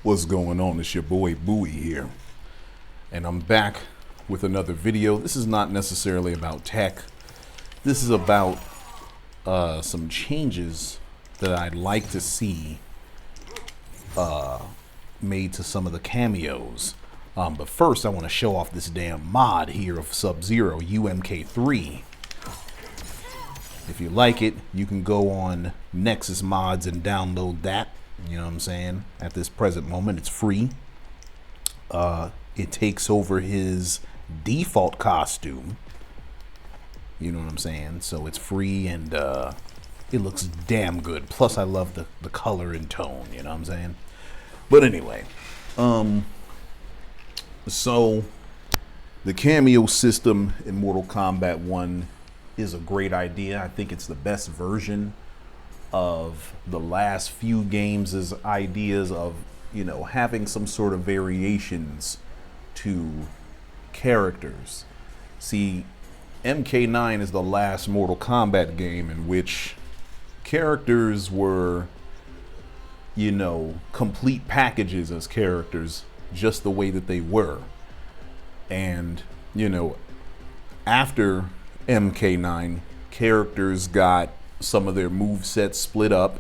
What's going on? It's your boy Bowie here, and I'm back with another video. This is not necessarily about tech. This is about some changes that I'd like to see made to some of the cameos. But first, I want to show off this damn mod here of Sub-Zero, MK3. If you like it, you can go on Nexus Mods and download that. You know what I'm saying? At this present moment, it's free. It takes over his default costume. You know what I'm saying? So it's free and it looks damn good. Plus, I love the color and tone. You know what I'm saying? But anyway, so the cameo system in Mortal Kombat 1 is a great idea. I think it's the best version of the last few games' ideas of, you know, having some sort of variations to characters. See, MK9 is the last Mortal Kombat game in which characters were, you know, complete packages as characters, just the way that they were. And, you know, after MK9, characters got some of their movesets split up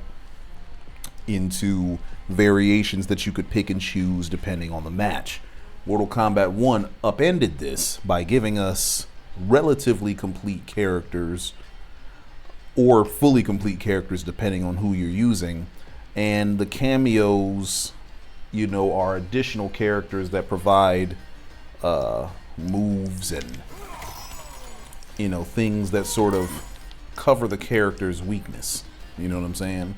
into variations that you could pick and choose depending on the match. Mortal Kombat 1 upended this by giving us relatively complete characters, or fully complete characters depending on who you're using. And the cameos, you know, are additional characters that provide moves and, you know, things that sort of cover the character's weakness. You know what I'm saying?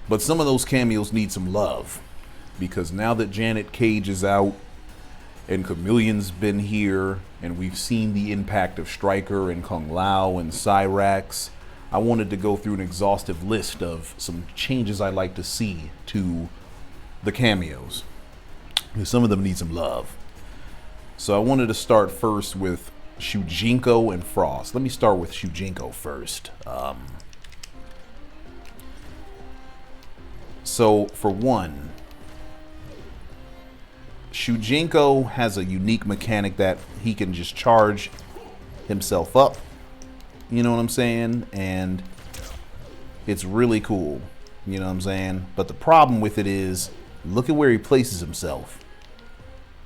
But some of those cameos need some love, because now that Janet Cage is out and Chameleon's been here and we've seen the impact of Stryker and Kung Lao and Cyrax, I wanted to go through an exhaustive list of some changes I'd like to see to the cameos, because some of them need some love. So I wanted to start first with Shujinko and Frost. Let me start with Shujinko first. So for one, Shujinko has a unique mechanic that he can just charge himself up. You know what I'm saying? And it's really cool. You know what I'm saying? But the problem with it is, look at where he places himself.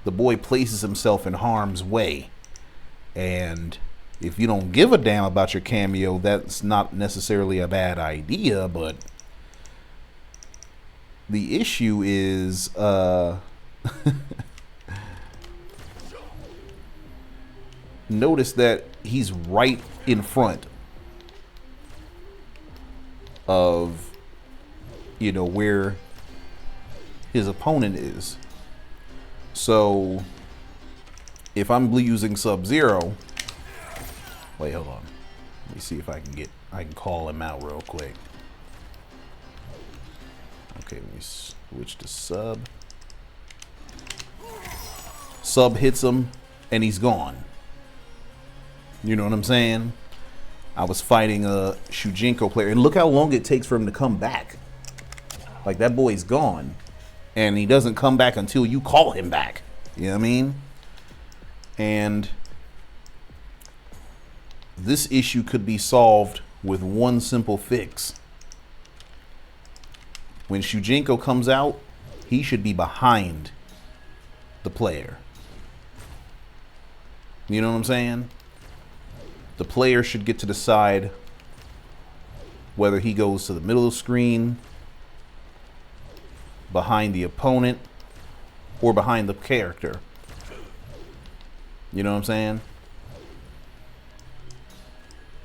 The boy places himself in harm's way. And if you don't give a damn about your cameo, that's not necessarily a bad idea, but the issue is notice that he's right in front of, you know, where his opponent is. So if I'm using Sub-Zero, wait, hold on. Let me see if I can call him out real quick. Okay, let me switch to Sub. Sub hits him and he's gone. You know what I'm saying? I was fighting a Shujinko player, and look how long it takes for him to come back. Like, that boy's gone, and he doesn't come back until you call him back. You know what I mean? And this issue could be solved with one simple fix. When Shujinko comes out, he should be behind the player. You know what I'm saying? The player should get to decide whether he goes to the middle of the screen, behind the opponent, or behind the character. You know what I'm saying?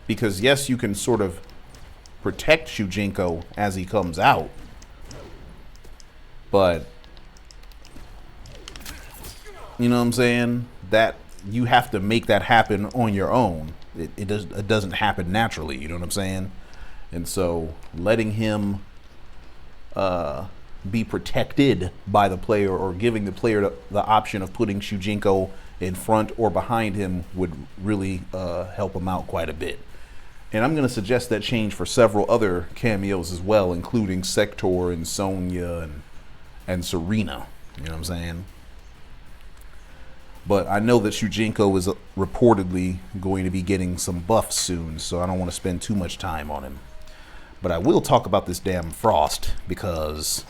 Because yes, you can sort of protect Shujinko as he comes out, but you know what I'm saying? That you have to make that happen on your own. It doesn't happen naturally. You know what I'm saying? And so letting him be protected by the player, or giving the player the option of putting Shujinko in front or behind him, would really help him out quite a bit. And I'm going to suggest that change for several other cameos as well, including Sektor and Sonya and and Serena. You know what I'm saying? But I know that Shujinko is reportedly going to be getting some buffs soon, so I don't want to spend too much time on him. But I will talk about this damn Frost, because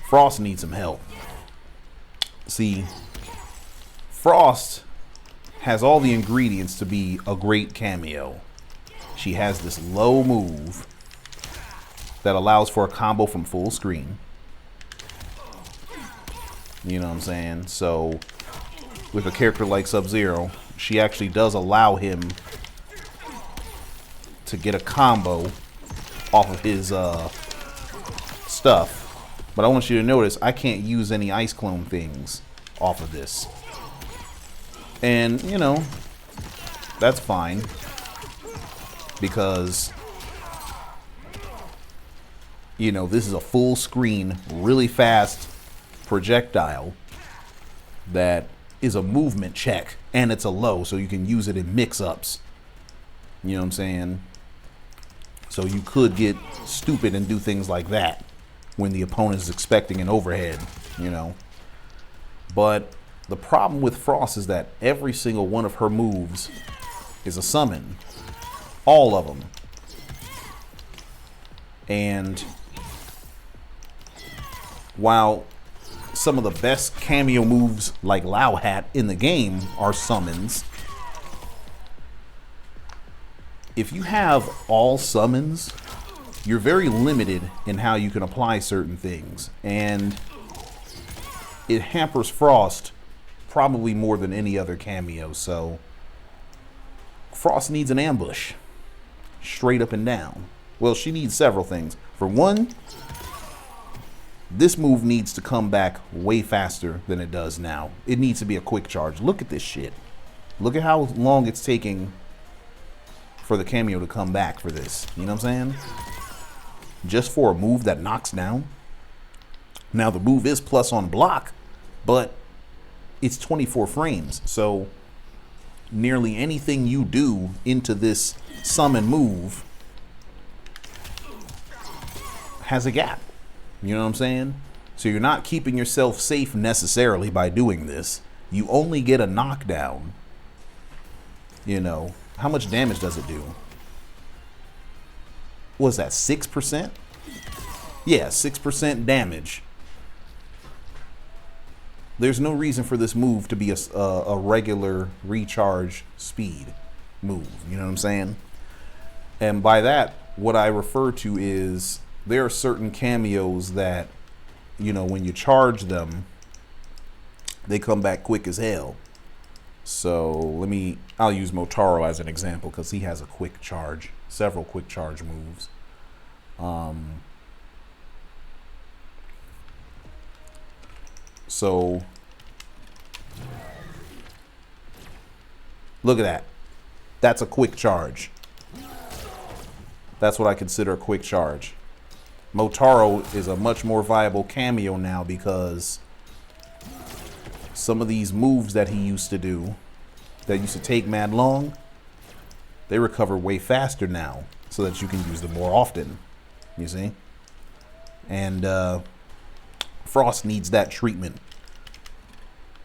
Frost needs some help. See, Frost has all the ingredients to be a great cameo. She has this low move that allows for a combo from full screen. You know what I'm saying? So with a character like Sub-Zero, she actually does allow him to get a combo off of his stuff. But I want you to notice I can't use any ice clone things off of this. And, you know, that's fine, because, you know, this is a full screen, really fast projectile that is a movement check, and it's a low, so you can use it in mix-ups. You know what I'm saying? So you could get stupid and do things like that when the opponent is expecting an overhead, you know. But the problem with Frost is that every single one of her moves is a summon. All of them. And while some of the best cameo moves like Lao Hat in the game are summons, if you have all summons, you're very limited in how you can apply certain things. And it hampers Frost probably more than any other cameo. So Frost needs an ambush, straight up and down. Well, she needs several things. For one, this move needs to come back way faster than it does now. It needs to be a quick charge. Look at this shit. Look at how long it's taking for the cameo to come back for this. You know what I'm saying? Just for a move that knocks down. Now the move is plus on block, but it's 24 frames. So nearly anything you do into this summon move has a gap. You know what I'm saying? So you're not keeping yourself safe necessarily by doing this. You only get a knockdown. You know, how much damage does it do? What was that, 6%? Yeah, 6% damage. There's no reason for this move to be a regular recharge speed move. You know what I'm saying? And by that, what I refer to is there are certain cameos that, you know, when you charge them, they come back quick as hell. So I'll use Motaro as an example because he has a quick charge, several quick charge moves. So look at that. That's a quick charge. That's what I consider a quick charge. Motaro is a much more viable cameo now because some of these moves that he used to do that used to take mad long, they recover way faster now so that you can use them more often. You see? And Frost needs that treatment.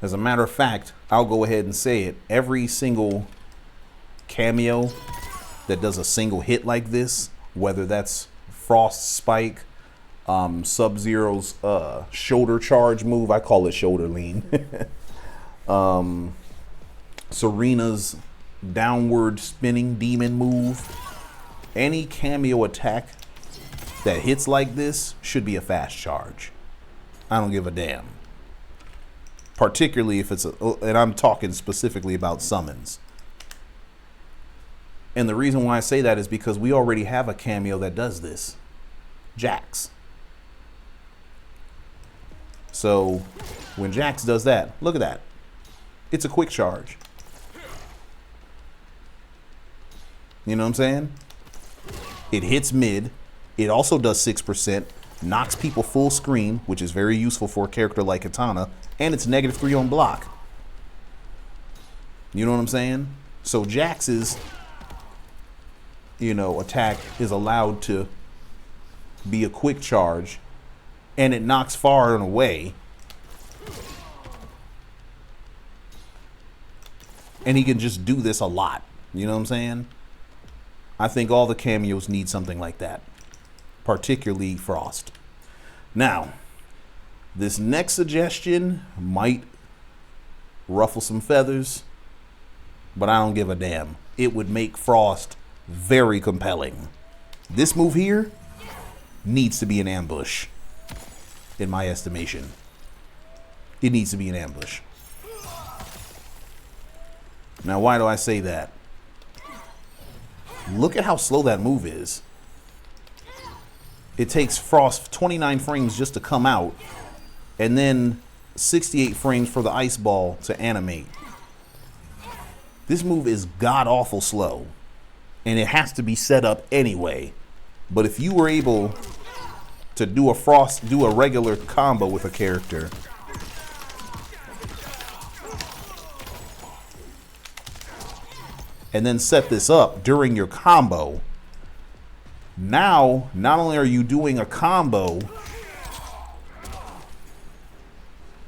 As a matter of fact, I'll go ahead and say it. Every single cameo that does a single hit like this, whether that's Frost's spike, Sub-Zero's shoulder charge move, I call it shoulder lean. Serena's downward spinning demon move. Any cameo attack that hits like this should be a fast charge. I don't give a damn. Particularly if it's and I'm talking specifically about summons. And the reason why I say that is because we already have a cameo that does this. Jax. So when Jax does that, look at that. It's a quick charge. You know what I'm saying? It hits mid. It also does 6%, knocks people full screen, which is very useful for a character like Katana, and it's -3 on block. You know what I'm saying? So Jax's, you know, attack is allowed to be a quick charge and it knocks far and away. And he can just do this a lot. You know what I'm saying? I think all the cameos need something like that, particularly Frost. Now, this next suggestion might ruffle some feathers, but I don't give a damn. It would make Frost very compelling. This move here needs to be an ambush, in my estimation. It needs to be an ambush. Now, why do I say that? Look at how slow that move is. It takes Frost 29 frames just to come out, and then 68 frames for the ice ball to animate. This move is god-awful slow, and it has to be set up anyway. But if you were able to do a regular combo with a character, and then set this up during your combo, now not only are you doing a combo,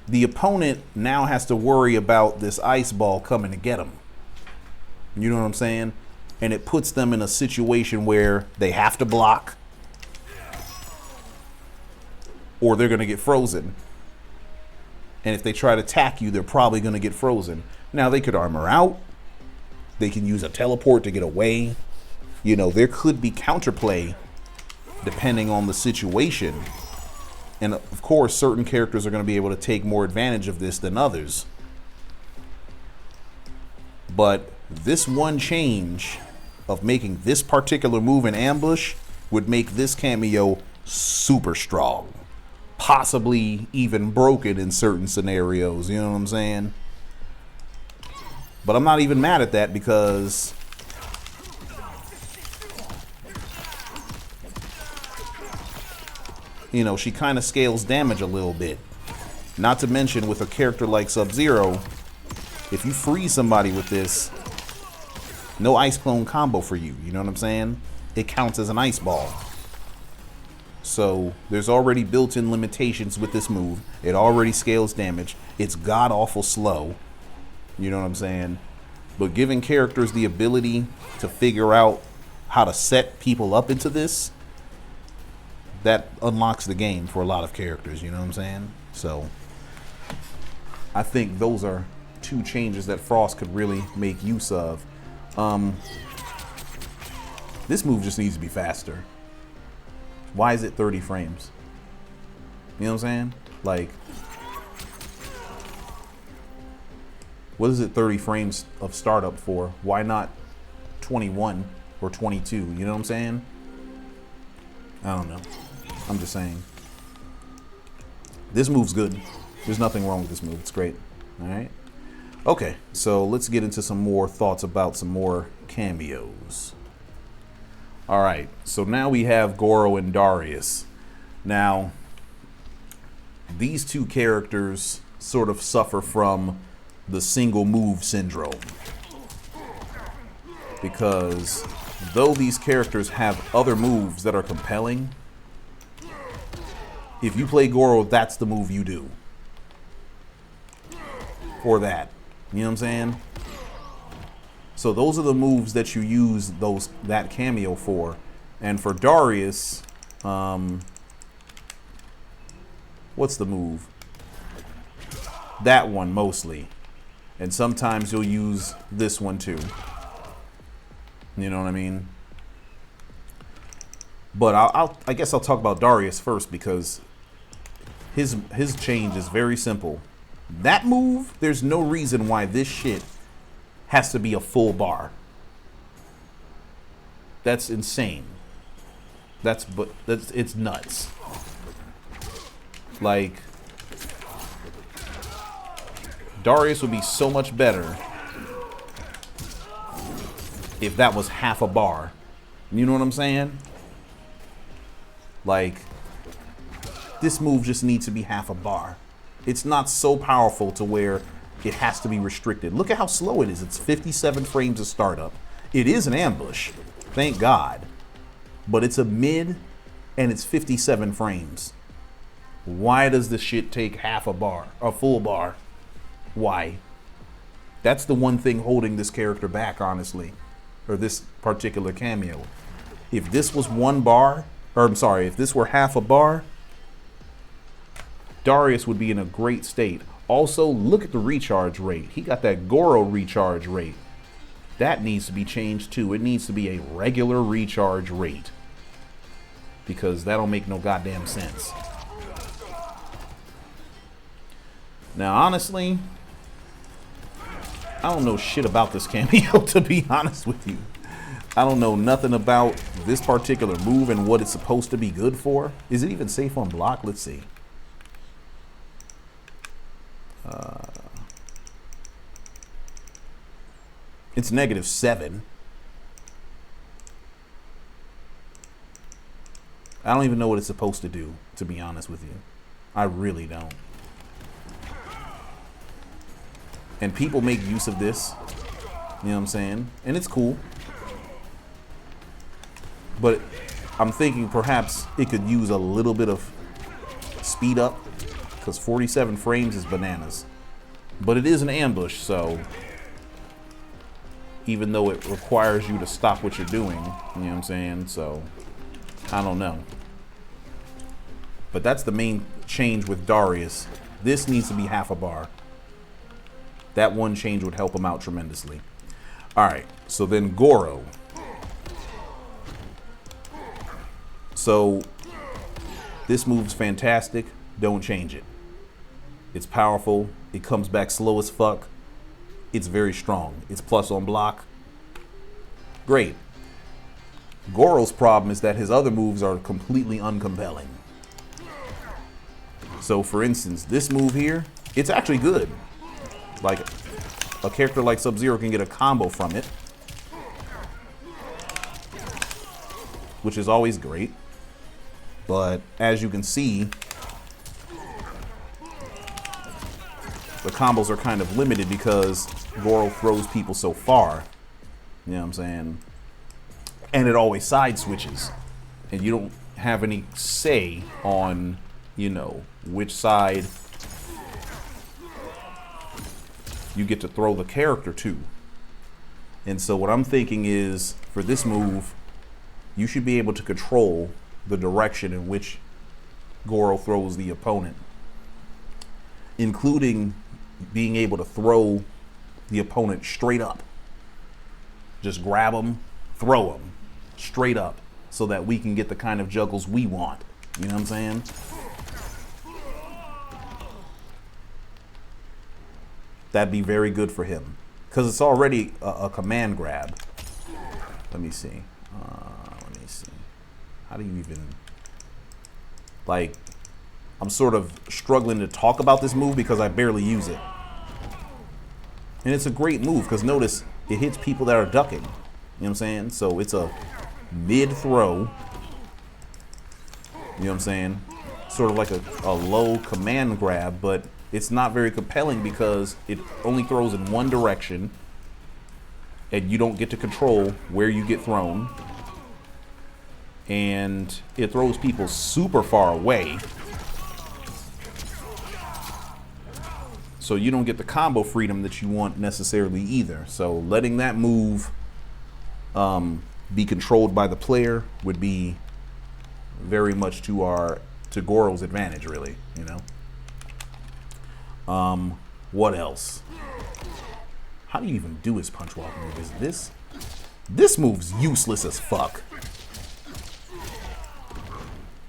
the opponent now has to worry about this ice ball coming to get them. You know what I'm saying? And it puts them in a situation where they have to block or they're going to get frozen. And if they try to attack you, they're probably going to get frozen. Now, they could armor out. They can use a teleport to get away. You know, there could be counterplay depending on the situation. And of course, certain characters are going to be able to take more advantage of this than others. But this one change of making this particular move an ambush would make this cameo super strong. Possibly even broken in certain scenarios, you know what I'm saying? But I'm not even mad at that because you know, she kind of scales damage a little bit. Not to mention with a character like Sub-Zero, if you freeze somebody with this, no ice clone combo for you. You know what I'm saying? It counts as an ice ball. So there's already built-in limitations with this move. It already scales damage. It's god-awful slow. You know what I'm saying? But giving characters the ability to figure out how to set people up into this, that unlocks the game for a lot of characters. You know what I'm saying? So I think those are two changes that Frost could really make use of. This move just needs to be faster. Why is it 30 frames? You know what I'm saying? Like, what is it 30 frames of startup for? Why not 21 or 22? You know what I'm saying? I don't know. I'm just saying. This move's good. There's nothing wrong with this move. It's great. All right. Okay, so let's get into some more thoughts about some more cameos. All right, so now we have Goro and Darius. Now, these two characters sort of suffer from the single move syndrome. Because though these characters have other moves that are compelling, if you play Goro, that's the move you do. For that. You know what I'm saying? So those are the moves that you use that cameo for. And for Darius, what's the move? That one mostly. And sometimes you'll use this one too. You know what I mean? But I guess I'll talk about Darius first because his change is very simple. That move, there's no reason why this shit has to be a full bar. That's insane. It's nuts. Like, Darius would be so much better if that was half a bar. You know what I'm saying? Like, this move just needs to be half a bar. It's not so powerful to where it has to be restricted. Look at how slow it is. It's 57 frames of startup. It is an ambush, thank God. But it's a mid and it's 57 frames. Why does this shit take half a bar, a full bar? Why? That's the one thing holding this character back, honestly, or this particular cameo. If this was 1 bar, or I'm sorry, if this were half a bar, Darius would be in a great state. Also, look at the recharge rate. He got that Goro recharge rate. That needs to be changed too. It needs to be a regular recharge rate, because that don't make no goddamn sense. Now, honestly, I don't know shit about this cameo, to be honest with you. I don't know nothing about this particular move and what it's supposed to be good for. Is it even safe on block? Let's see. It's -7. I don't even know what it's supposed to do, to be honest with you. I really don't. And people make use of this, you know what I'm saying? And it's cool. But I'm thinking perhaps it could use a little bit of speed up, because 47 frames is bananas. But it is an ambush, so even though it requires you to stop what you're doing, you know what I'm saying? So I don't know. But that's the main change with Darius. This needs to be half a bar. That one change would help him out tremendously. All right, so then Goro. So this move's fantastic. Don't change it. It's powerful. It comes back slow as fuck. It's very strong. It's plus on block. Great. Goro's problem is that his other moves are completely uncompelling. So for instance, this move here, it's actually good. Like, a character like Sub-Zero can get a combo from it, which is always great. But as you can see, the combos are kind of limited because Goro throws people so far. You know what I'm saying? And it always side switches. And you don't have any say on, you know, which side you get to throw the character to. And so what I'm thinking is, for this move, you should be able to control the direction in which Goro throws the opponent, including being able to throw the opponent straight up. Just grab them, throw them straight up, so that we can get the kind of juggles we want. You know what I'm saying? That'd be very good for him, because it's already a command grab. Let me see. How do you even, like, I'm sort of struggling to talk about this move because I barely use it. And it's a great move because notice it hits people that are ducking. You know what I'm saying? So it's a mid throw. You know what I'm saying? Sort of like a low command grab, but it's not very compelling because it only throws in one direction and you don't get to control where you get thrown. And it throws people super far away. So you don't get the combo freedom that you want necessarily either. So letting that move be controlled by the player would be very much to Goro's advantage, really, you know. What else? How do you even do his punch walk move? Is this move's useless as fuck.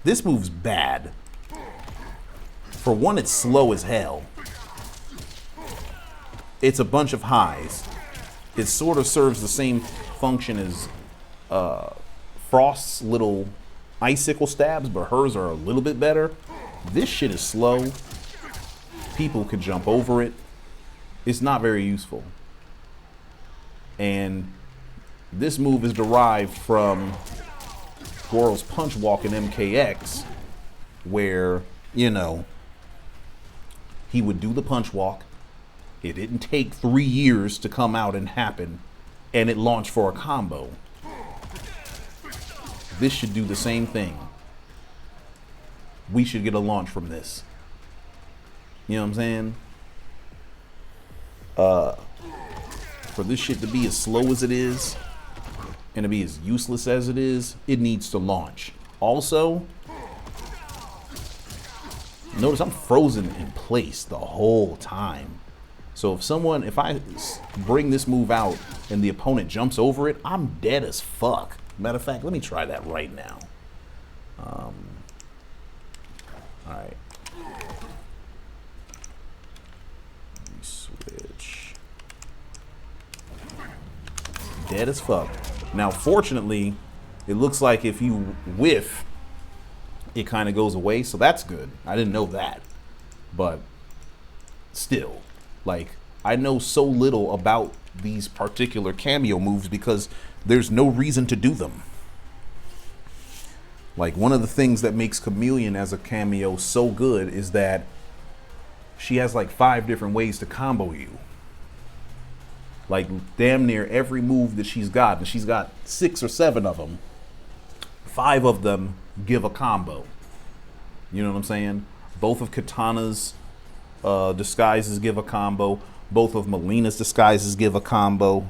This move's bad. For one, it's slow as hell. It's a bunch of highs. It sort of serves the same function as Frost's little icicle stabs, but hers are a little bit better. This shit is slow. People can jump over it. It's not very useful. And this move is derived from Goro's punch walk in MKX, where, you know, he would do the punch walk. It didn't take 3 years to come out and happen, and it launched for a combo. This should do the same thing. we should get a launch from this. You know what I'm saying? For this shit to be as slow as it is and to be as useless as it is, it needs to launch. Also, notice I'm frozen in place the whole time. So if I bring this move out and the opponent jumps over it, I'm dead as fuck. Matter of fact, let me try that right now. All right. Let me switch. Dead as fuck. Now, fortunately, it looks like if you whiff, it kind of goes away. So that's good. I didn't know that. But still, like, I know so little about these particular cameo moves because there's no reason to do them. Like, one of the things that makes Chameleon as a cameo so good is that she has like 5 different ways to combo you. Like, damn near every move that she's got, and she's got 6 or 7 of them, 5 of them give a combo. You know what I'm saying? Both of Katana's disguises give a combo. Both of Melina's disguises give a combo.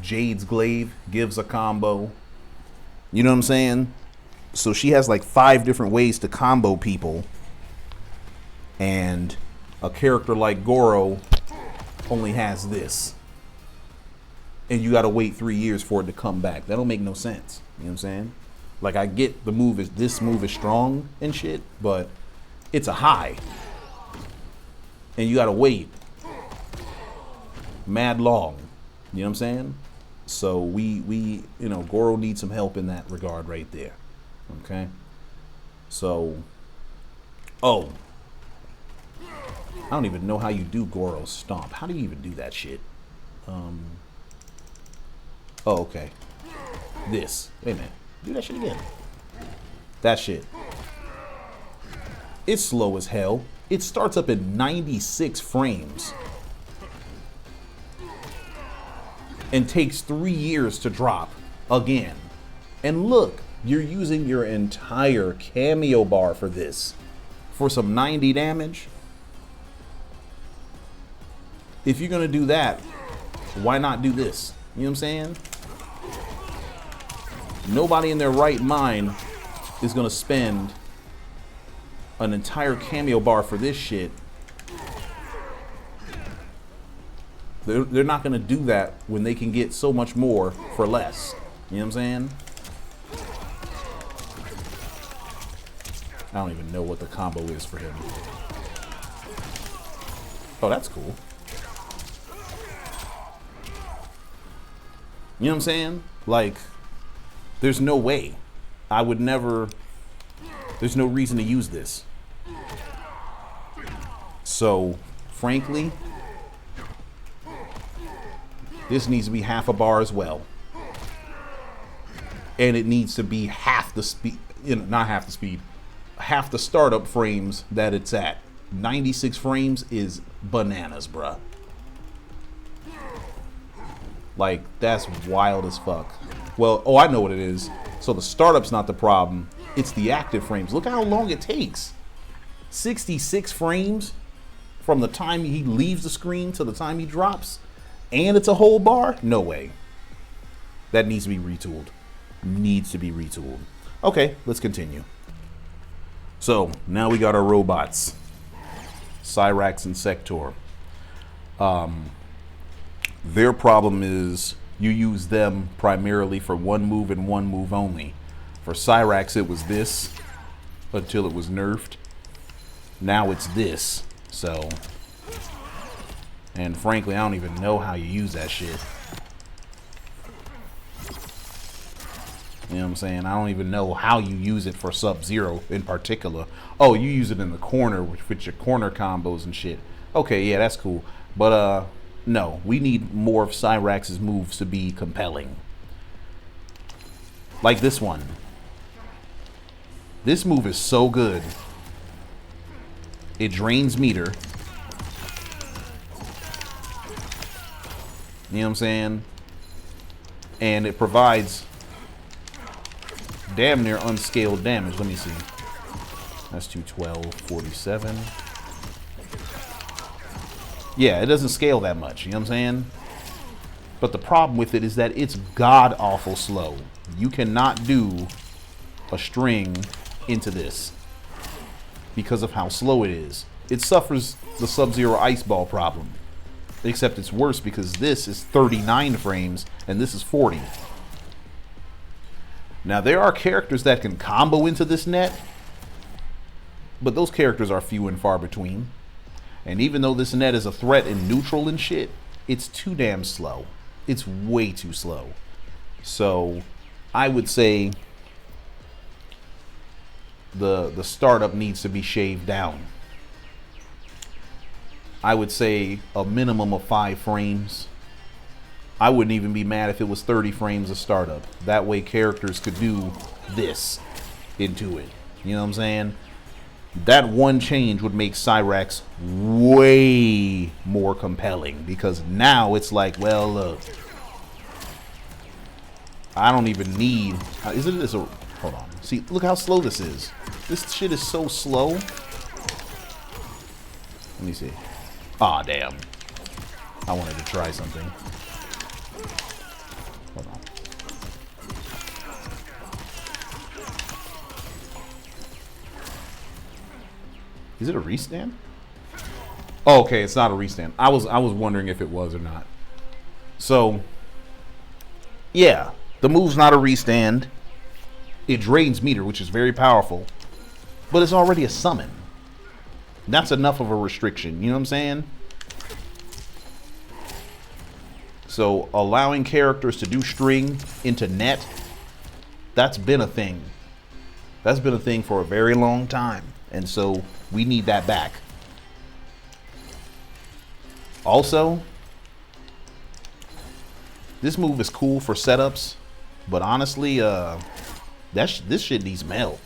Jade's glaive gives a combo. You know what I'm saying? So she has like 5 different ways to combo people. And a character like Goro only has this. And you gotta wait 3 years for it to come back. That don't make no sense. You know what I'm saying? Like, I get this move is strong and shit, but it's a high. And you gotta wait mad long. You know what I'm saying? So we Goro needs some help in that regard right there. Okay? So, oh, I don't even know how you do Goro's stomp. How do you even do that shit? Oh, okay. This. Wait a minute. Do that shit again. That shit. It's slow as hell. It starts up at 96 frames. And takes 3 years to drop again. And look, you're using your entire cameo bar for this. For some 90 damage. If you're gonna do that, why not do this? You know what I'm saying? Nobody in their right mind is gonna spend an entire cameo bar for this shit. They're not gonna do that when they can get so much more for less. You know what I'm saying? I don't even know what the combo is for him. Oh, that's cool. You know what I'm saying? Like, there's no way. I would never. There's no reason to use this. So, frankly, this needs to be half a bar as well. And it needs to be half the speed, not half the speed, half the startup frames that it's at. 96 frames is bananas, bruh. Like, that's wild as fuck. Well, oh, I know what it is. So the startup's not the problem. It's the active frames. Look how long it takes. 66 frames from the time he leaves the screen to the time he drops. And it's a whole bar? No way. That needs to be retooled. Needs to be retooled. Okay, let's continue. So, now we got our robots. Cyrax and Sektor. Their problem is you use them primarily for one move and one move only. For Cyrax, it was this until it was nerfed. Now it's this. So, and frankly, I don't even know how you use that shit. You know what I'm saying? I don't even know how you use it for Sub-Zero in particular. Oh, you use it in the corner with your corner combos and shit. Okay, yeah, that's cool. But, no, we need more of Cyrax's moves to be compelling. Like this one. This move is so good. It drains meter. You know what I'm saying? And it provides damn near unscaled damage. Let me see. That's 212, 47. Yeah, it doesn't scale that much. You know what I'm saying? But the problem with it is that it's god-awful slow. You cannot do a string into this because of how slow it is. It suffers the Sub-Zero Ice Ball problem. Except it's worse because this is 39 frames and this is 40. Now, there are characters that can combo into this net, but those characters are few and far between. And even though this net is a threat in neutral and shit, it's too damn slow. It's way too slow. So I would say the startup needs to be shaved down. I would say a minimum of 5 frames. I wouldn't even be mad if it was 30 frames of startup. That way characters could do this into it. You know what I'm saying? That one change would make Cyrax way more compelling, because now it's like, well, look, I don't even need. Is it this? Hold on. See, look how slow this is. This shit is so slow. Let me see. Aw, damn. I wanted to try something. Hold on. Is it a restand? Oh, okay, it's not a restand. I was wondering if it was or not. So, yeah, the move's not a restand. It drains meter, which is very powerful, but it's already a summon. That's enough of a restriction. You know what I'm saying? So allowing characters to do string into net, that's been a thing. That's been a thing for a very long time. And so we need that back. Also, this move is cool for setups, but honestly, this shit needs some help.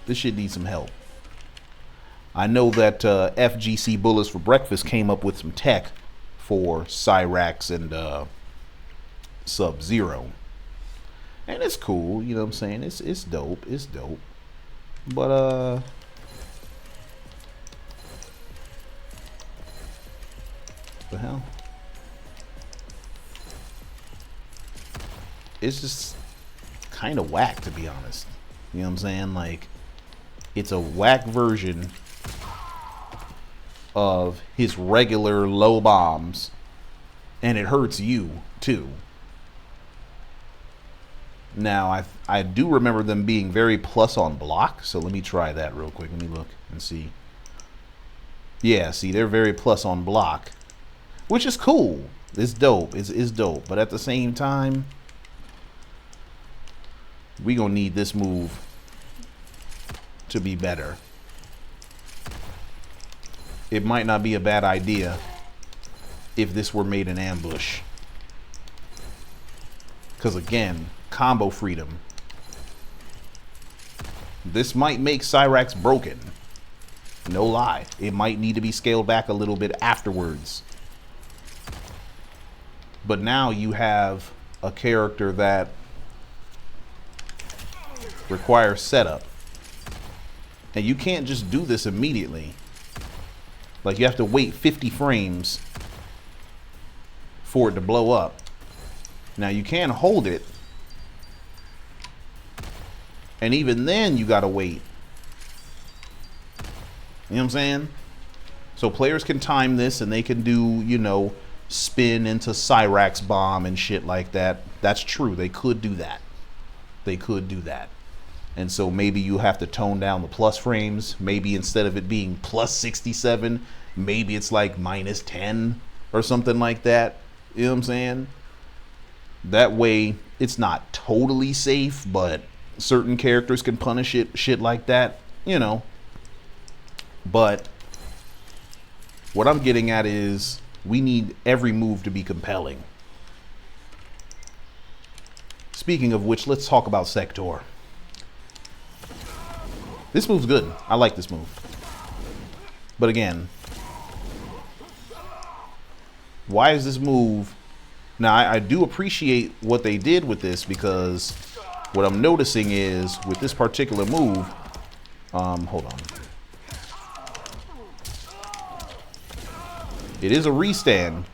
This shit needs some help. I know that FGC Bullets for Breakfast came up with some tech for Cyrax and Sub-Zero. And it's cool, you know what I'm saying? It's dope. It's dope. But the hell? It's just kind of whack, to be honest. You know what I'm saying? Like, it's a whack version of his regular low bombs, and it hurts you too. Now, I do remember them being very plus on block, so let me try that real quick. Let me look and see. Yeah, see, they're very plus on block, which is cool. It's dope. It's dope. But at the same time, we gonna need this move to be better. It might not be a bad idea if this were made in ambush. Because again, combo freedom. This might make Cyrax broken. No lie. It might need to be scaled back a little bit afterwards. But now you have a character that requires setup. And you can't just do this immediately. Like, you have to wait 50 frames for it to blow up. Now, you can hold it. And even then, you gotta wait. You know what I'm saying? So players can time this and they can do, you know, spin into Cyrax bomb and shit like that. That's true. They could do that. They could do that. And so maybe you have to tone down the plus frames. Maybe instead of it being plus 67, maybe it's like minus 10 or something like that. You know what I'm saying? That way it's not totally safe, but certain characters can punish it, shit like that, you know. But what I'm getting at is we need every move to be compelling. Speaking of which, let's talk about Sektor. This move's good. I like this move. But again, why is this move... Now, I do appreciate what they did with this, because what I'm noticing is with this particular move, hold on. It is a restand,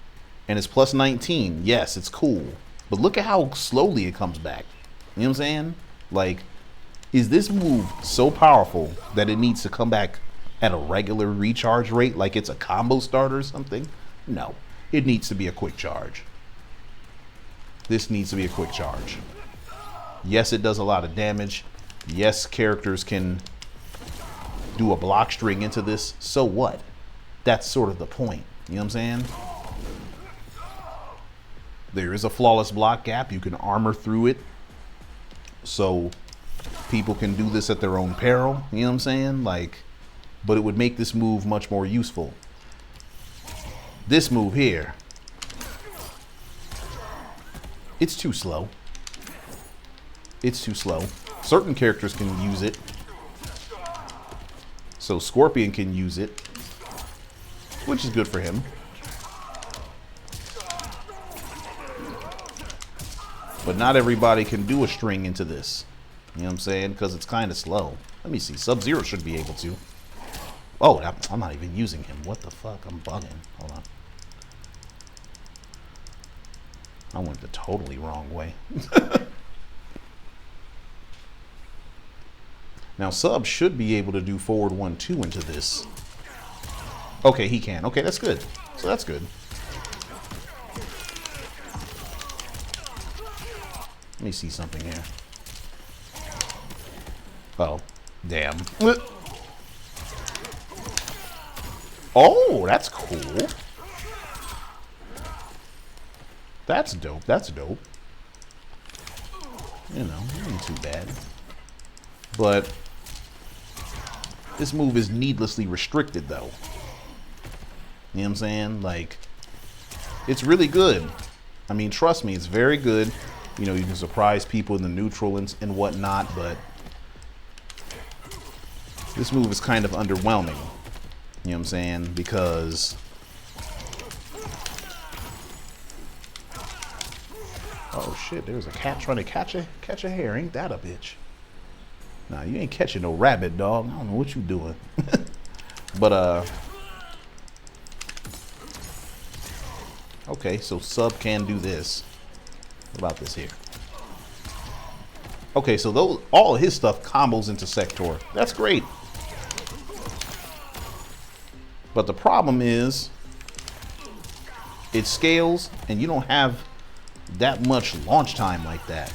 and it's plus 19. Yes, it's cool. But look at how slowly it comes back. You know what I'm saying? Like, is this move so powerful that it needs to come back at a regular recharge rate, like it's a combo starter or something? No. It needs to be a quick charge. This needs to be a quick charge. Yes, it does a lot of damage. Yes, characters can do a block string into this. So what? That's sort of the point. You know what I'm saying? There is a flawless block gap. You can armor through it. So people can do this at their own peril. You know what I'm saying? Like, but it would make this move much more useful. This move here, it's too slow. It's too slow. Certain characters can use it. So Scorpion can use it, which is good for him. But not everybody can do a string into this. You know what I'm saying? Because it's kind of slow. Let me see. Sub-Zero should be able to. Oh, I'm not even using him. What the fuck? I'm bugging. Hold on. I went the totally wrong way. Now, Sub should be able to do forward 1-2 into this. Okay, he can. Okay, that's good. So that's good. Let me see something here. Oh, damn. Oh, that's cool. That's dope. That's dope. You know, ain't too bad. But this move is needlessly restricted, though. You know what I'm saying? Like, it's really good. I mean, trust me, it's very good. You know, you can surprise people in the neutral and whatnot, but this move is kind of underwhelming. You know what I'm saying? Because oh shit, there's a cat trying to catch a hare. Ain't that a bitch? Nah, you ain't catching no rabbit, dog. I don't know what you doing. But okay, so Sub can do this. What about this here? Okay, so those, all of his stuff combos into Sektor. That's great. But the problem is it scales and you don't have that much launch time like that.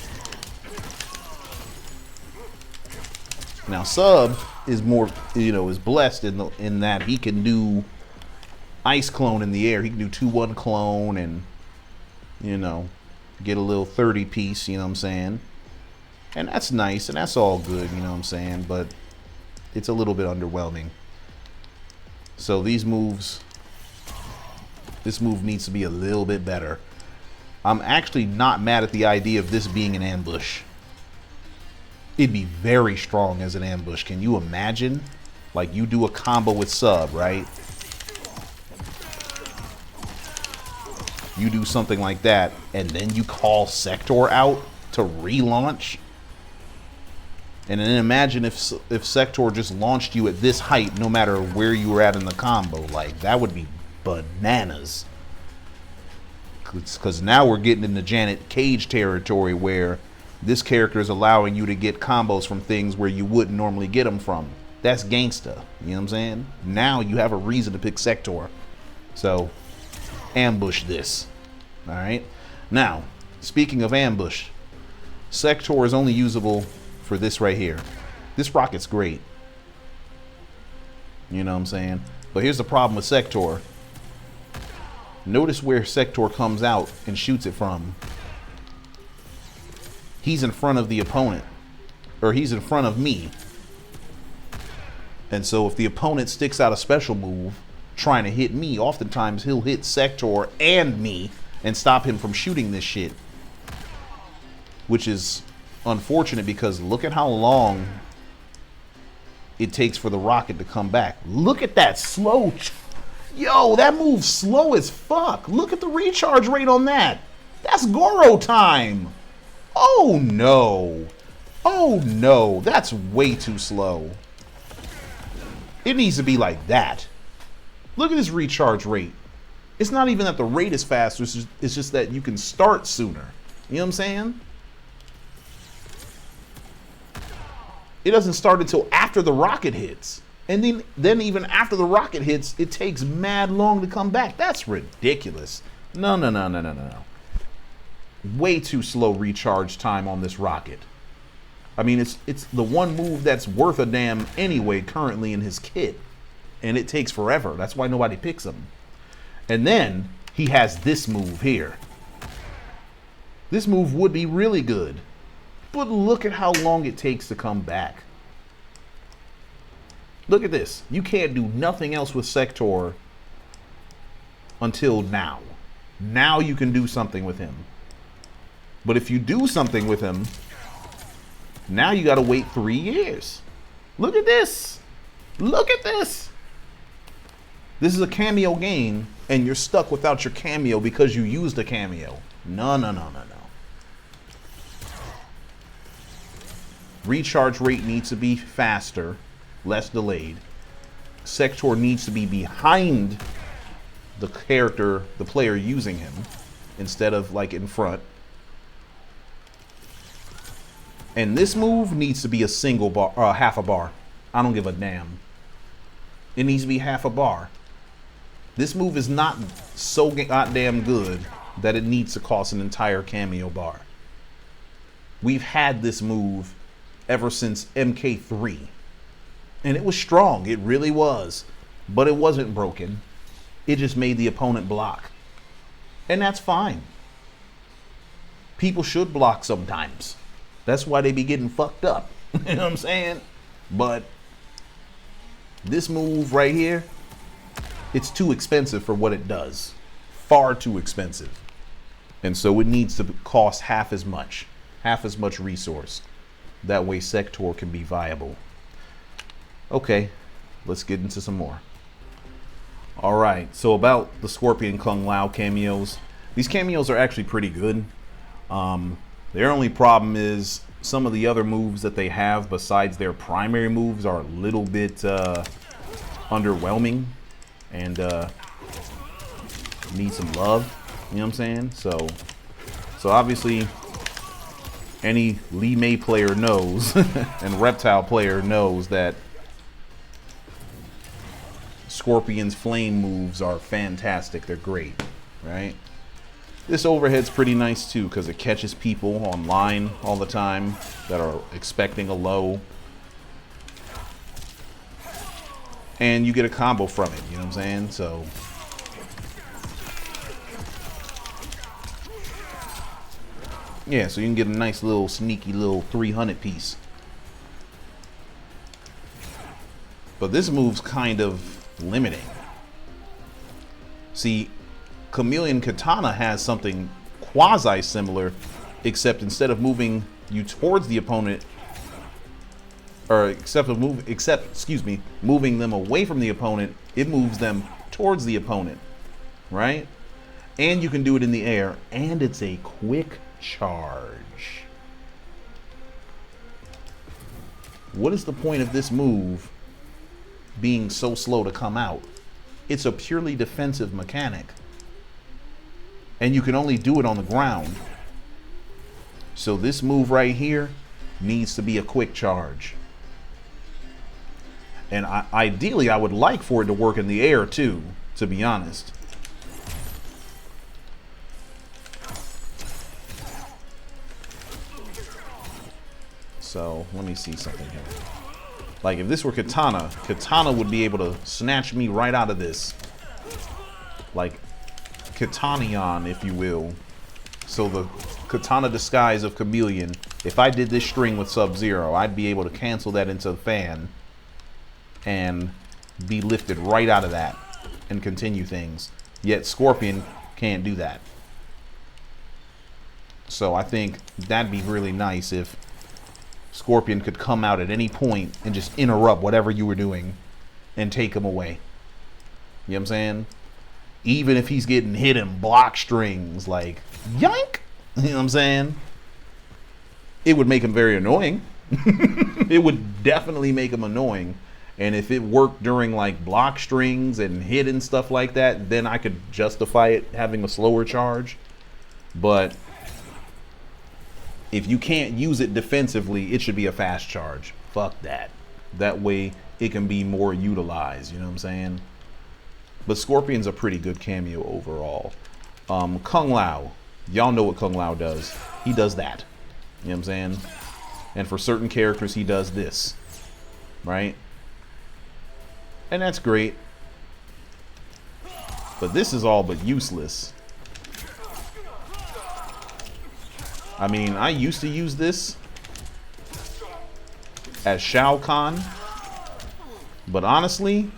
Now Sub is more, you know, is blessed in that he can do ice clone in the air. He can do 2-1 clone and, you know, get a little 30 piece, you know what I'm saying? And that's nice and that's all good, you know what I'm saying? But it's a little bit underwhelming. So these moves, this move needs to be a little bit better. I'm actually not mad at the idea of this being an ambush. It'd be very strong as an ambush. Can you imagine? Like, you do a combo with Sub, right? You do something like that, and then you call Sektor out to relaunch. And then imagine if Sektor just launched you at this height, no matter where you were at in the combo. Like, that would be bananas. Because now we're getting into Janet Cage territory where this character is allowing you to get combos from things where you wouldn't normally get them from. That's gangsta. You know what I'm saying? Now you have a reason to pick Sektor. So, ambush this. Alright? Now, speaking of ambush, Sektor is only usable for this right here. This rocket's great. You know what I'm saying? But here's the problem with Sektor. Notice where Sektor comes out and shoots it from. He's in front of the opponent. Or he's in front of me. And so if the opponent sticks out a special move trying to hit me, oftentimes he'll hit Sektor and me and stop him from shooting this shit. Which is unfortunate because look at how long it takes for the rocket to come back. Look at that slow. Yo, that move's slow as fuck. Look at the recharge rate on that. That's Goro time. Oh no. Oh no, that's way too slow. It needs to be like that. Look at his recharge rate. It's not even that the rate is faster, it's just that you can start sooner. You know what I'm saying? It doesn't start until after the rocket hits. And then even after the rocket hits, it takes mad long to come back. That's ridiculous. No. Way too slow recharge time on this rocket. I mean, it's the one move that's worth a damn anyway currently in his kit. And it takes forever. That's why nobody picks him. And then he has this move here. This move would be really good. But look at how long it takes to come back. Look at this. You can't do nothing else with Sektor until now. Now you can do something with him. But if you do something with him, now you got to wait 3 years. Look at this. Look at this. This is a cameo game, and you're stuck without your cameo because you used a cameo. No. Recharge rate needs to be faster, less delayed. Sektor needs to be behind the character, the player using him, instead of like in front. And this move needs to be a single bar, half a bar. I don't give a damn. It needs to be half a bar. This move is not so goddamn good that it needs to cost an entire cameo bar. We've had this move ever since MK3. And it was strong, it really was. But it wasn't broken. It just made the opponent block. And that's fine. People should block sometimes. That's why they be getting fucked up. You know what I'm saying? But this move right here, it's too expensive for what it does. Far too expensive. And so it needs to cost half as much resource. That way Sektor can be viable. Okay, let's get into some more. Alright, so about the Scorpion Kung Lao cameos. These cameos are actually pretty good. Their only problem is some of the other moves that they have besides their primary moves are a little bit underwhelming and need some love. You know what I'm saying? So obviously any Lee May player knows and Reptile player knows that Scorpion's flame moves are fantastic. They're great, right? This overhead's pretty nice too because it catches people online all the time that are expecting a low. And you get a combo from it, you know what I'm saying? So yeah, so you can get a nice little sneaky little 300 piece. But this move's kind of limiting. See, Chameleon Katana has something quasi similar, except instead of moving you towards the opponent, or moving them away from the opponent, it moves them towards the opponent, right? And you can do it in the air, and it's a quick charge. What is the point of this move being so slow to come out? It's a purely defensive mechanic. And you can only do it on the ground. So this move right here needs to be a quick charge. And ideally, I would like for it to work in the air too, to be honest. So let me see something here. Like if this were Katana, Katana would be able to snatch me right out of this. Like Katanion, if you will. So the Katana disguise of Chameleon, if I did this string with Sub-Zero, I'd be able to cancel that into the fan and be lifted right out of that and continue things. Yet Scorpion can't do that. So I think that'd be really nice if Scorpion could come out at any point and just interrupt whatever you were doing and take him away. You know what I'm saying? Even if he's getting hit in block strings, like, yank! You know what I'm saying? It would make him very annoying, It would definitely make him annoying. And if it worked during like block strings and hit and stuff like that, then I could justify it having a slower charge. But if you can't use it defensively, it should be a fast charge. Fuck that. That way it can be more utilized, you know what I'm saying? But Scorpion's a pretty good cameo overall. Kung Lao. Y'all know what Kung Lao does. He does that. You know what I'm saying? And for certain characters, he does this. Right? And that's great. But this is all but useless. I mean, I used to use this as Shao Kahn. But honestly,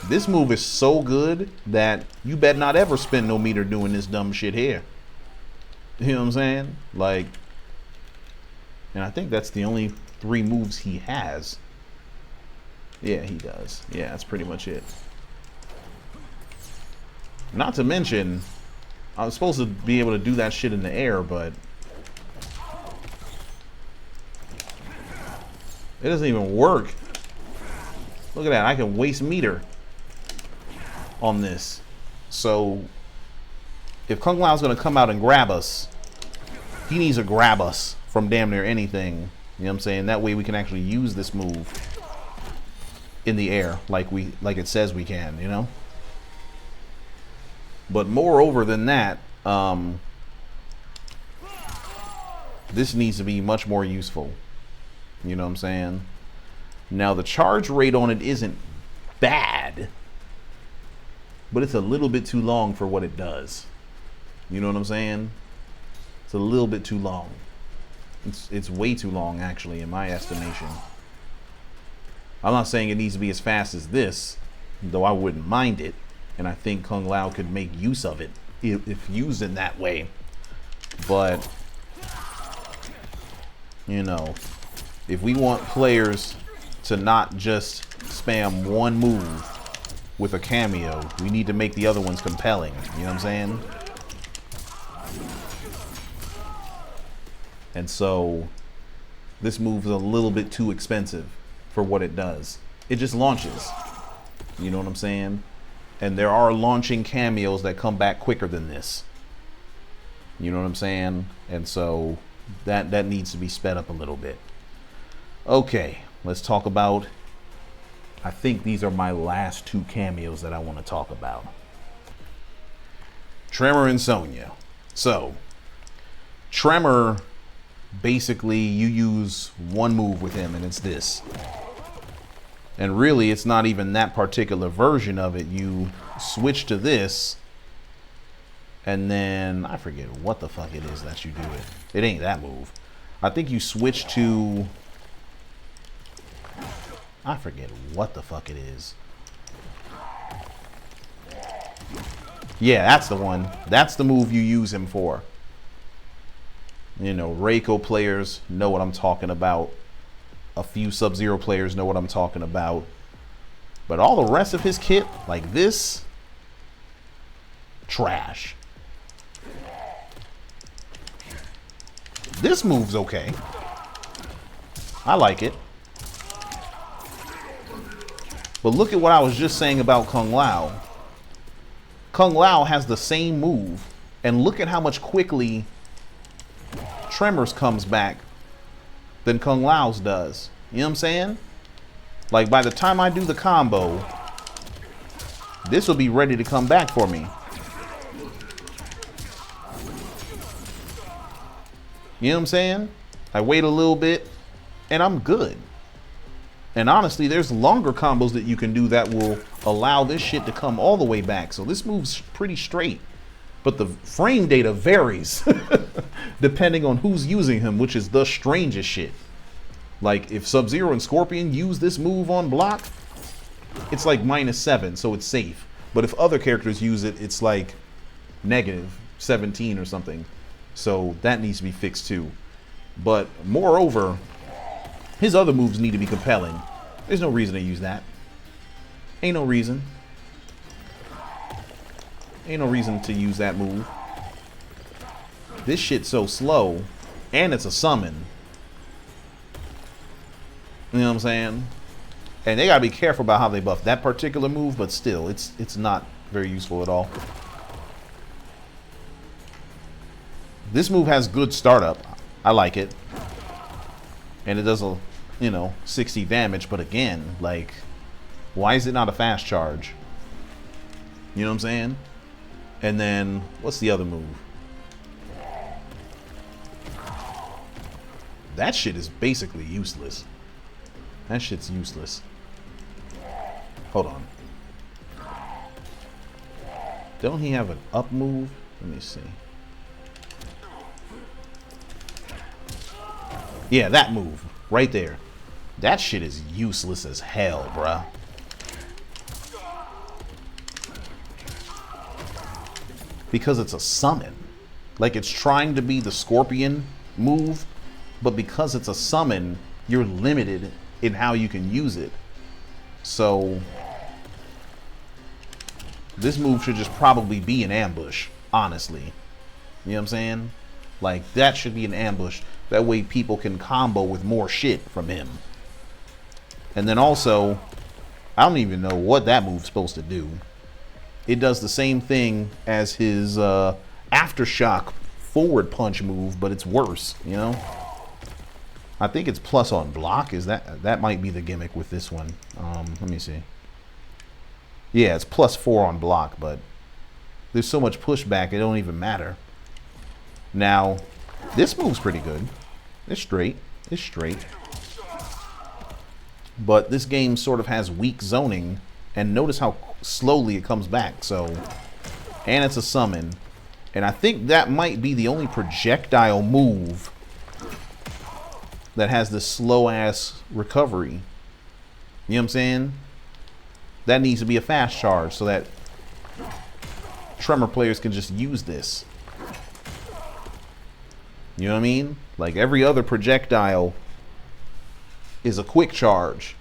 this move is so good that you bet not ever spend no meter doing this dumb shit here. You know what I'm saying? Like, and I think that's the only 3 moves he has. Yeah, he does. Yeah, that's pretty much it. Not to mention, I was supposed to be able to do that shit in the air, but it doesn't even work. Look at that. I can waste meter on this. So if Kung Lao's going to come out and grab us, he needs to grab us from damn near anything. You know what I'm saying? That way we can actually use this move in the air like it says we can, you know? But moreover than that, this needs to be much more useful. You know what I'm saying? Now the charge rate on it isn't bad, but it's a little bit too long for what it does. You know what I'm saying? It's a little bit too long. It's way too long, actually, in my estimation. I'm not saying it needs to be as fast as this, though I wouldn't mind it. And I think Kung Lao could make use of it if used in that way. But, you know, if we want players to not just spam one move with a cameo, we need to make the other ones compelling. You know what I'm saying? And so this move is a little bit too expensive for what it does. It just launches. You know what I'm saying? And there are launching cameos that come back quicker than this. You know what I'm saying? And so that needs to be sped up a little bit. Okay, let's talk about, I think these are my last 2 cameos that I want to talk about. Tremor and Sonya. So, Tremor, basically you use one move with him and it's this. And really it's not even that particular version of it. You switch to this and then I forget what the fuck it is that you do it. It ain't that move. I think you switch to, I forget what the fuck it is. Yeah, that's the one. That's the move you use him for. You know, Reiko players know what I'm talking about. A few Sub-Zero players know what I'm talking about. But all the rest of his kit, like this, trash. This move's okay. I like it. But look at what I was just saying about Kung Lao. Kung Lao has the same move. And look at how much quickly Tremors comes back than Kung Lao's does. You know what I'm saying? Like by the time I do the combo, this will be ready to come back for me. You know what I'm saying? I wait a little bit and I'm good. And honestly, there's longer combos that you can do that will allow this shit to come all the way back. So this move's pretty straight. But the frame data varies depending on who's using him, which is the strangest shit. Like if Sub-Zero and Scorpion use this move on block, it's like -7, so it's safe. But if other characters use it, it's like -17 or something. So that needs to be fixed too. But moreover, his other moves need to be compelling. There's no reason to use that. Ain't no reason. Ain't no reason to use that move. This shit's so slow, and it's a summon. You know what I'm saying? And they gotta be careful about how they buff that particular move, but still, it's not very useful at all. This move has good startup. I like it. And it does a, 60 damage, but again, like, why is it not a fast charge? You know what I'm saying? And then, what's the other move? That shit is basically useless. That shit's useless. Hold on. Don't he have an up move? Let me see. Yeah, that move. Right there. That shit is useless as hell, bruh. Because it's a summon. Like, it's trying to be the Scorpion move, but because it's a summon, you're limited in how you can use it. So this move should just probably be an ambush, honestly. You know what I'm saying? Like, that should be an ambush. That way people can combo with more shit from him. And then also, I don't even know what that move's supposed to do. It does the same thing as his Aftershock forward punch move, but it's worse, you know? I think it's plus on block. Is that might be the gimmick with this one. Let me see. Yeah, it's +4 on block, but there's so much pushback it don't even matter. Now, this move's pretty good. It's straight. It's straight. But this game sort of has weak zoning, and notice how slowly it comes back. So, and it's a summon, and I think that might be the only projectile move that has this slow ass recovery. You know what I'm saying? That needs to be a fast charge so that Tremor players can just use this. You know what I mean? Like, every other projectile is a quick charge.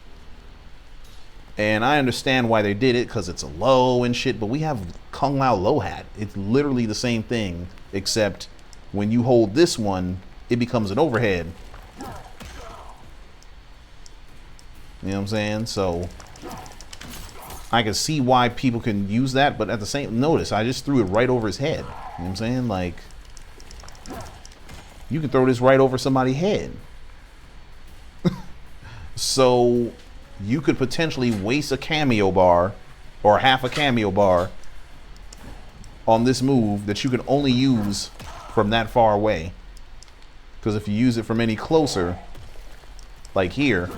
And I understand why they did it, because it's a low and shit, but we have Kung Lao low hat. It's literally the same thing, except when you hold this one, it becomes an overhead. You know what I'm saying? So I can see why people can use that, but at the same, notice I just threw it right over his head. You know what I'm saying? Like, you can throw this right over somebody's head. So you could potentially waste a cameo bar or half a cameo bar on this move that you can only use from that far away. Because if you use it from any closer, like here,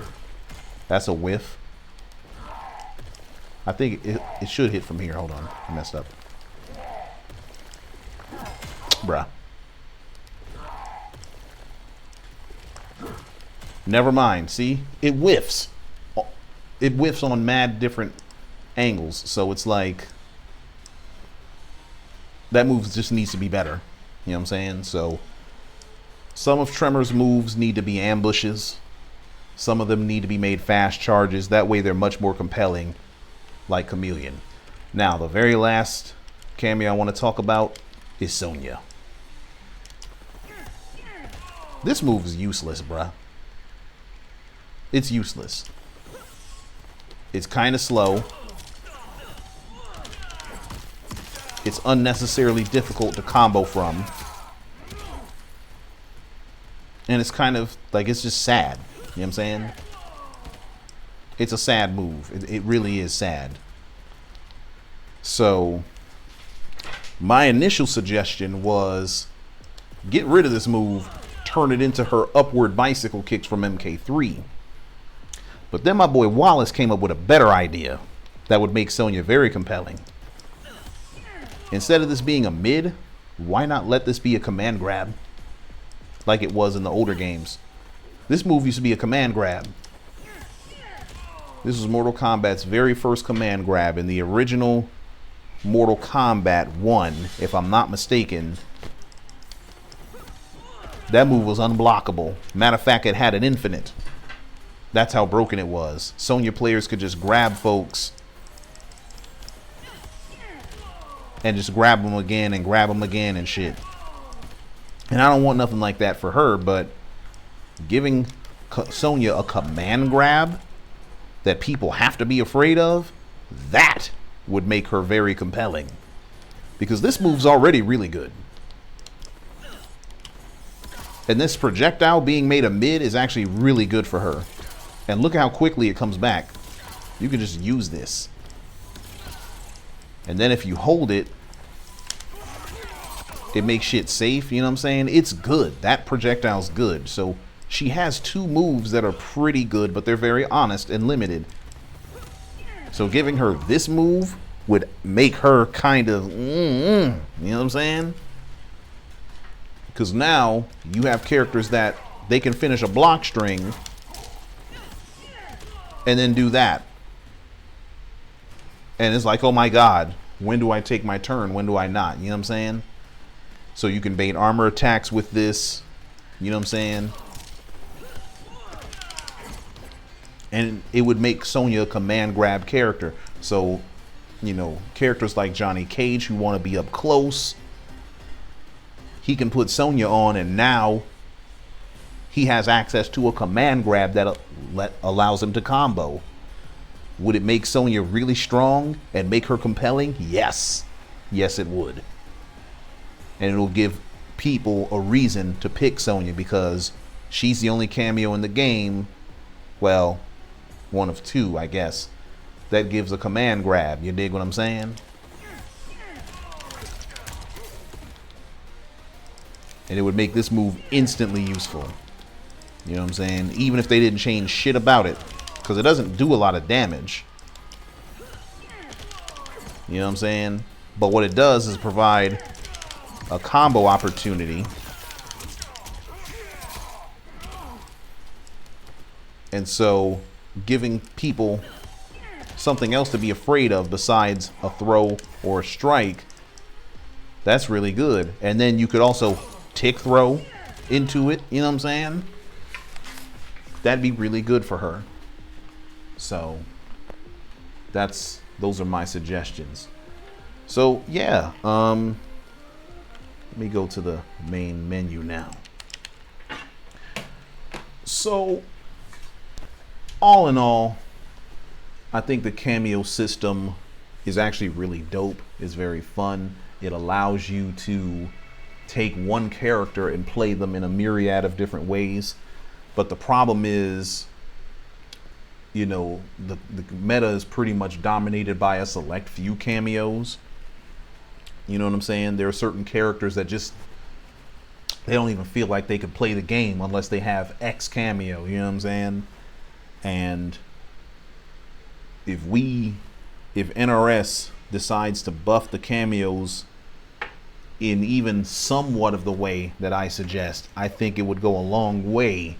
that's a whiff. I think it should hit from here. Hold on. I messed up. Bruh. Never mind. See? It whiffs. It whiffs on mad different angles. So it's like, that move just needs to be better. You know what I'm saying? So some of Tremor's moves need to be ambushes. Some of them need to be made fast charges. That way they're much more compelling, like Chameleon. Now, the very last cameo I want to talk about is Sonya. This move is useless, bruh. It's useless. It's kind of slow. It's unnecessarily difficult to combo from. And it's kind of like, it's just sad. You know what I'm saying? It's a sad move. It really is sad. So my initial suggestion was get rid of this move, turn it into her upward bicycle kicks from MK3. But then my boy Wallace came up with a better idea that would make Sonya very compelling. Instead of this being a mid, why not let this be a command grab like it was in the older games? This move used to be a command grab. This was Mortal Kombat's very first command grab in the original Mortal Kombat 1, if I'm not mistaken. That move was unblockable. Matter of fact, it had an infinite. That's how broken it was. Sonya players could just grab folks and just grab them again and grab them again and shit. And I don't want nothing like that for her, but giving Sonya a command grab that people have to be afraid of, that would make her very compelling. Because this move's already really good. And this projectile being made a mid is actually really good for her. And look how quickly it comes back. You can just use this. And then if you hold it, it makes shit safe, you know what I'm saying? It's good. That projectile's good. So she has two moves that are pretty good, but they're very honest and limited. So giving her this move would make her kind of, you know what I'm saying? Because now you have characters that they can finish a block string and then do that. And it's like, oh my God, when do I take my turn? When do I not? You know what I'm saying? So you can bait armor attacks with this. You know what I'm saying? And it would make Sonya a command grab character. So, you know, characters like Johnny Cage who want to be up close, he can put Sonya on, and now he has access to a command grab that allows him to combo. Would it make Sonya really strong and make her compelling? Yes. Yes, it would. And it'll give people a reason to pick Sonya because she's the only cameo in the game, well, one of two, I guess, that gives a command grab. You dig what I'm saying? And it would make this move instantly useful. You know what I'm saying? Even if they didn't change shit about it, because it doesn't do a lot of damage. You know what I'm saying? But what it does is provide a combo opportunity. And so giving people something else to be afraid of besides a throw or a strike, that's really good. And then you could also tick throw into it, you know what I'm saying? That'd be really good for her. So those are my suggestions. So yeah, let me go to the main menu now. So all in all, I think the cameo system is actually really dope. It's very fun. It allows you to take one character and play them in a myriad of different ways. But the problem is, you know, the meta is pretty much dominated by a select few cameos. You know what I'm saying? There are certain characters that just, they don't even feel like they could play the game unless they have X cameo, you know what I'm saying? And if NRS decides to buff the cameos in even somewhat of the way that I suggest, I think it would go a long way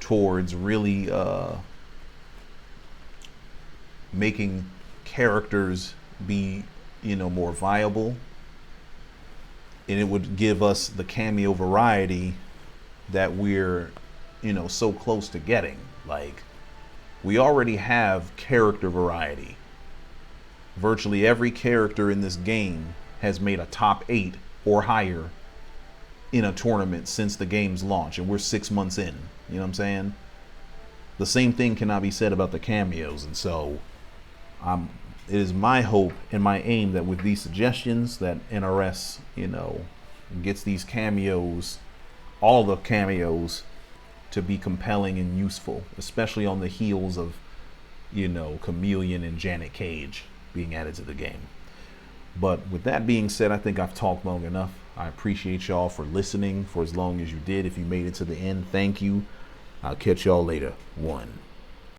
towards really making characters be, you know, more viable, and it would give us the cameo variety that we're, you know, so close to getting. Like, we already have character variety. Virtually every character in this game has made a top 8 or higher in a tournament since the game's launch, and we're 6 months in. You know what I'm saying? The same thing cannot be said about the cameos, and so it is my hope and my aim that with these suggestions that NRS, you know, gets these cameos, all the cameos, to be compelling and useful, especially on the heels of, you know, Chameleon and Janet Cage being added to the game. But with that being said, I think I've talked long enough. I appreciate y'all for listening for as long as you did. If you made it to the end, thank you. I'll catch y'all later. One.